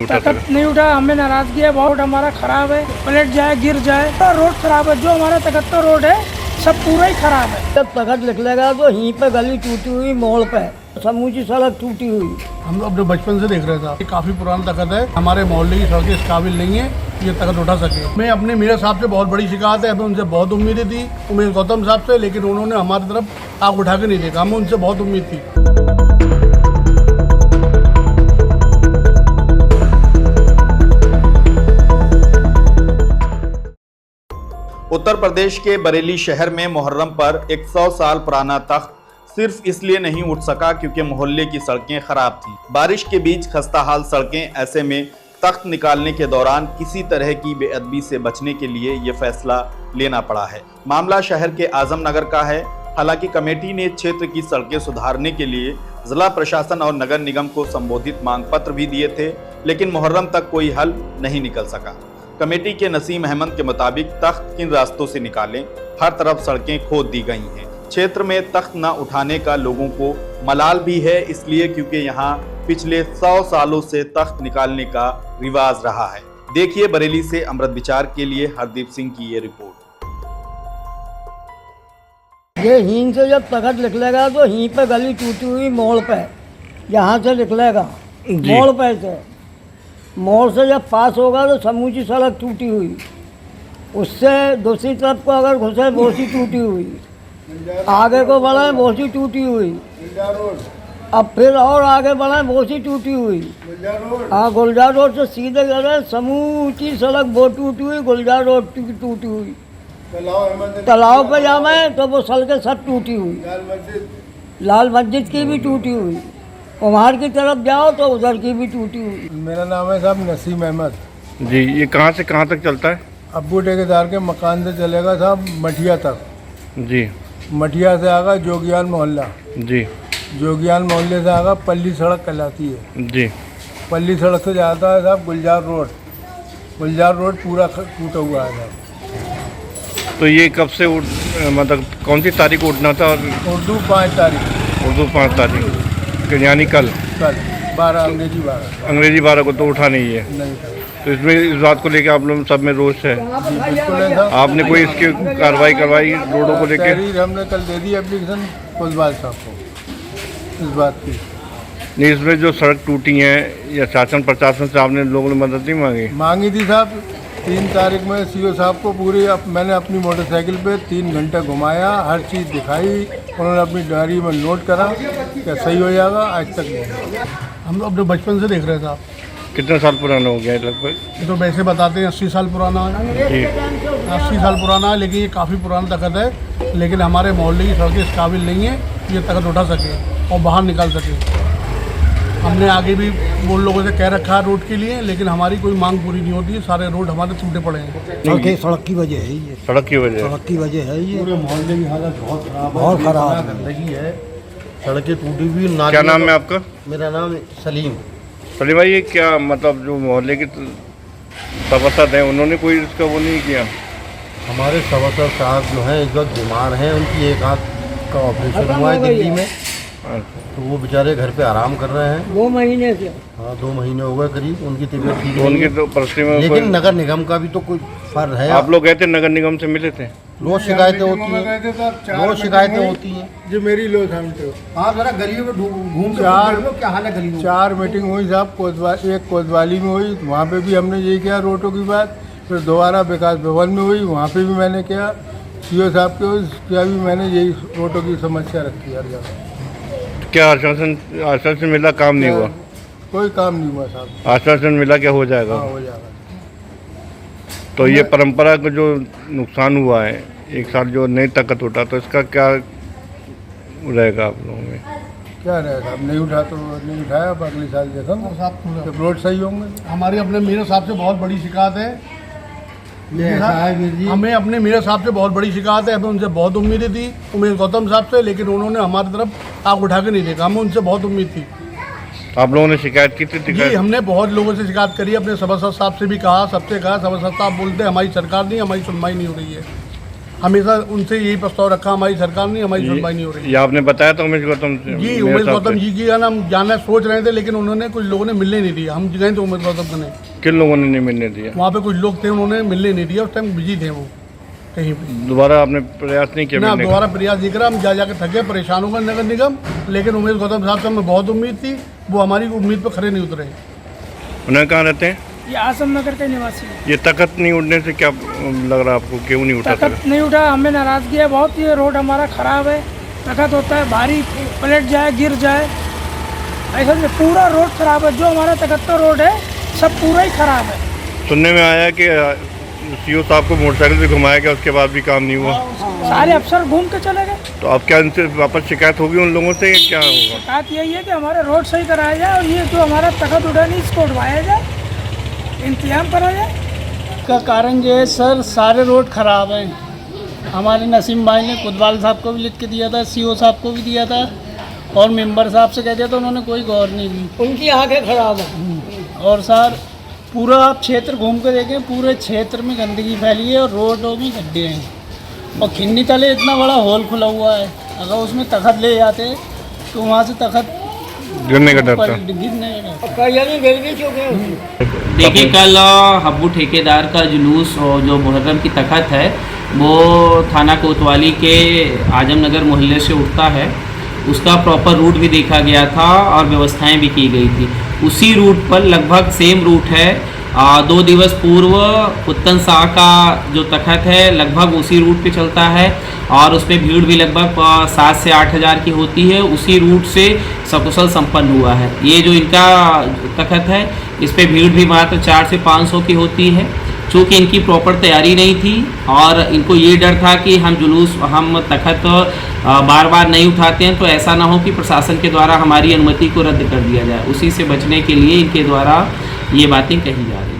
ताकत नहीं उठा, हमें नाराजगी है बहुत, हमारा खराब है, पलट जाए गिर जाए तो रोड खराब है। जो हमारा 73 रोड है सब पूरा ही खराब है। जब तखत निकलेगा तो यहीं पे गली टूटी हुई, मोड़ पे समूची सड़क टूटी हुई। हम लोग अपने बचपन से देख रहे थे, काफी पुराना तखत है, हमारे मोहल्ले की सड़कें इस काबिल नहीं है ये तखत उठा सके। मैं अपने मेरे साहब से बहुत बड़ी शिकायत है, हमें उनसे बहुत उम्मीदें थी, उमेश गौतम साहब से, लेकिन उन्होंने हमारी तरफ आग उठा के नहीं देखा। हमें उनसे बहुत उम्मीद थी। उत्तर प्रदेश के बरेली शहर में मुहर्रम पर 100 साल पुराना तख्त सिर्फ इसलिए नहीं उठ सका क्योंकि मोहल्ले की सड़कें खराब थीं। बारिश के बीच खस्ताहाल सड़कें, ऐसे में तख्त निकालने के दौरान किसी तरह की बेअदबी से बचने के लिए ये फैसला लेना पड़ा है। मामला शहर के आजम नगर का है। हालांकि कमेटी ने क्षेत्र की सड़कें सुधारने के लिए जिला प्रशासन और नगर निगम को संबोधित मांग पत्र भी दिए थे, लेकिन मुहर्रम तक कोई हल नहीं निकल सका। कमेटी के नसीम अहमद के मुताबिक तख्त किन रास्तों से निकालें, हर तरफ सड़कें खोद दी गई हैं। क्षेत्र में तख्त न उठाने का लोगों को मलाल भी है, इसलिए क्योंकि यहाँ पिछले 100 सालों से तख्त निकालने का रिवाज रहा है। देखिए बरेली से अमृत विचार के लिए हरदीप सिंह की ये रिपोर्ट। ये हीन से जब तखत निकलेगा तो यहीं पे गली टूटी हुई, मोड़ पे यहाँ से निकलेगा, मोड़ पे से मोड़ से जब पास होगा तो समूची सड़क टूटी हुई, उससे दूसरी तरफ को अगर घुसे बोसी टूटी हुई, आगे को बढ़े बोसी टूटी हुई, अब फिर और आगे बढ़े बोसी टूटी हुई, हाँ गुलजार रोड से सीधे गए समूची सड़क वो टूटी हुई, गुलजार रोड टूटी हुई, तालाब पे जाए तो वो सड़कें सब टूटी हुई, लाल मस्जिद की भी टूटी हुई, कुम्हार की तरफ जाओ तो उधर की भी टूटी हुई। मेरा नाम है साहब नसीम अहमद जी। ये कहाँ से कहाँ तक चलता है? अब्बू ठेकेदार के मकान से चलेगा साहब मठिया तक जी। मठिया से आगा जोगियान मोहल्ला जी। जोगियान मोहल्ले से आगा पल्ली सड़क कहलाती है जी। पल्ली सड़क से जाता है साहब गुलजार रोड। गुलजार रोड पूरा टूटा हुआ है साहब। तो ये कब से मतलब कौन सी तारीख को उठना था? उर्दू 5 तारीख। उर्दू 5 तारीख यानी कल 12 अंग्रेजी 12। अंग्रेजी 12 को तो उठा नहीं है। नहीं तो इसमें इस बात को लेकर आप लोग सब में रोष है? बिल्कुल है साहब। आपने कोई इसकी कार्रवाई करवाई रोडों को लेकर? तहरीर हमने कल दे दी एप्लीकेशन कोतवाल साहब को इस बात की। नहीं, इसमें जो सड़क टूटी हैं या शासन प्रशासन से आपने लोगों ने मदद नहीं मांगी? मांगी थी साहब। 3 तारीख में सीओ साहब को मैंने अपनी मोटरसाइकिल पे 3 घंटे घुमाया, हर चीज़ दिखाई, उन्होंने अपनी डायरी में नोट करा क्या सही हो जाएगा। आज तक नहीं। हम लोग अपने बचपन से देख रहे थे। आप कितने साल पुराना हो गया है लगभग? ये तो वैसे बताते हैं 80 साल पुराना है जी। 80 साल पुराना है, लेकिन ये काफ़ी पुराना तखत है, लेकिन हमारे मोहल्ले की सड़कें इस काबिल नहीं है ये तखत उठा सके और बाहर निकाल सके। हमने आगे भी वो लोगों से कह रखा है रोड के लिए, लेकिन हमारी कोई मांग पूरी नहीं होती है। सारे रोड हमारे टूटे पड़े हैं। सड़क की वजह है ये, सड़क की वजह? सड़क की वजह है ये। पूरे मोहल्ले की हालत बहुत खराब है, बहुत खराब है। गंदगी है, सड़कें टूटी हुई। क्या नाम है आपका? मेरा नाम सलीम। सलीम भाई, ये क्या मतलब जो मोहल्ले के सभासद हैं उन्होंने कोई इसका वो नहीं किया? हमारे सभासद साहब जो हैं इस वक्त बीमार हैं, उनकी एक आंख का ऑपरेशन हुआ है दिल्ली में, तो वो बेचारे घर पे आराम कर रहे हैं 2 महीने से। हाँ 2 महीने हो गए करीब, उनकी तबीयत ठीक उनकी नहीं तो परिस्थिति में है। लेकिन नगर निगम का भी तो कोई फर्ज है। आप लोग गए थे नगर निगम से, मिले थे? रोज शिकायतें होती हैं, रोज शिकायतें होती हैं। जो मेरी लोग समझते हाँ जरा गलियों में घूम के क्या हाल है गलियों में। 4 मीटिंग हुई साहब, एक कोतवाली में हुई, वहाँ पे भी हमने यही किया रोडों की बात। फिर दोबारा विकास भवन में हुई, वहाँ पे भी मैंने किया। सीओ साहब के भी मैंने यही रोडों की समस्या रखी हर जगह। क्या आश्वासन मिला? काम नहीं हुआ? कोई काम नहीं हुआ साहब। आश्वासन मिला क्या हो जाएगा? हाँ हो जाएगा। तो ये परंपरा का जो नुकसान हुआ है, एक साल जो नई तखत उठा, तो इसका क्या रहेगा आप लोगों में? क्या रहेगा, अब नहीं उठा तो नहीं उठाया, अब अगले साल देखा जब रोड सही होंगे। हमारी अपने मेरे साहब से बहुत बड़ी शिकायत है। हमें अपने मेरे साहब से बहुत बड़ी शिकायत है, हमें उनसे बहुत उम्मीदें थी, उमेश गौतम साहब से, लेकिन उन्होंने हमारी तरफ आग उठा के नहीं देखा। हमें उनसे बहुत उम्मीद थी। आप लोगों ने शिकायत की थी? जी हमने बहुत लोगों से शिकायत करी, अपने सभासद साहब से भी कहा, सबसे कहा। सभासद साहब बोलते हमारी सरकार नहीं, हमारी सुनवाई नहीं हो रही है। हमेशा उनसे यही प्रस्ताव रखा, हमारी सरकार नहीं, हमारी सुनवाई नहीं हो रही। ये आपने बताया था उमेश गौतम से? जी, उमेश गौतम जी की हम जाना सोच रहे थे, लेकिन उन्होंने कुछ लोगों ने मिलने नहीं दिया। हम गए थे उमेश गौतम को, किन लोगों ने नहीं मिलने दिया? वहाँ पे कुछ लोग थे, उन्होंने मिलने नहीं दिया। उस टाइम बिजी थे वो कहीं पे। दोबारा आपने प्रयास नहीं किया? ना, दोबारा प्रयास नहीं करा। हम जा जाके थके, परेशान हो गए नगर निगम, लेकिन उमेश गौतम साहब से हमें बहुत उम्मीद थी, वो हमारी उम्मीद पर खरे नहीं उतरे। उन्हें कहाँ रहते हैं? ये आसम नगर के निवासी है। ये तखत नहीं उठने से क्या लग रहा है आपको, क्यों नहीं उठा? तखत नहीं उठा, हमें नाराज़गी है बहुत। ये रोड हमारा ख़राब है, तखत होता है भारी, पलट जाए गिर जाए, ऐसा नहीं। पूरा रोड ख़राब है, जो हमारा तखत रोड है सब पूरा ही ख़राब है। सुनने में आया कि सीओ साहब को मोटरसाइकिल से घुमाया गया, उसके बाद भी काम नहीं हुआ। सारे अफसर घूम के चले गए। तो अब क्या इनसे वापस शिकायत होगी उन लोगों से, क्या होगा? बात यही है कि हमारा रोड सही कराया जाए, और ये जो हमारा तखत उठा नहीं, इसको उठवाया जाए, इंतजाम करा जाए। का कारण ये है सर, सारे रोड ख़राब हैं। हमारे नसीम भाई ने कोतवाल साहब को भी लिख के दिया था, सीओ साहब को भी दिया था, और मेंबर साहब से कह दिया था, उन्होंने कोई गौर नहीं की। उनकी आंखें खराब है। और सर पूरा आप क्षेत्र घूम के देखें, पूरे क्षेत्र में गंदगी फैली है और रोडों में गड्ढे हैं, और खिन्नी तले इतना बड़ा होल खुला हुआ है। अगर उसमें तखत ले जाते तो वहाँ से तखत गिरने का डर था। गिरने का डर। कई गिर भी चुके हैं। देखिए, कल हब्बू ठेकेदार का जुलूस और जो मुहर्रम की तखत है वो थाना कोतवाली के आजमनगर मोहल्ले से उठता है। उसका प्रॉपर रूट भी देखा गया था और व्यवस्थाएं भी की गई थी। उसी रूट पर लगभग सेम रूट है। 2 दिवस पूर्व उत्तन शाह का जो तखत है लगभग उसी रूट पे चलता है, और उस पर भीड़ भी लगभग 7 से 8 हज़ार की होती है। उसी रूट से सकुशल संपन्न हुआ है। ये जो इनका तखत है, इस पर भीड़ भी मात्र 4 से 500 की होती है। चूँकि इनकी प्रॉपर तैयारी नहीं थी, और इनको ये डर था कि हम तखत बार बार नहीं उठाते हैं, तो ऐसा ना हो कि प्रशासन के द्वारा हमारी अनुमति को रद्द कर दिया जाए। उसी से बचने के लिए इनके द्वारा ये बातें कही जा रही हैं।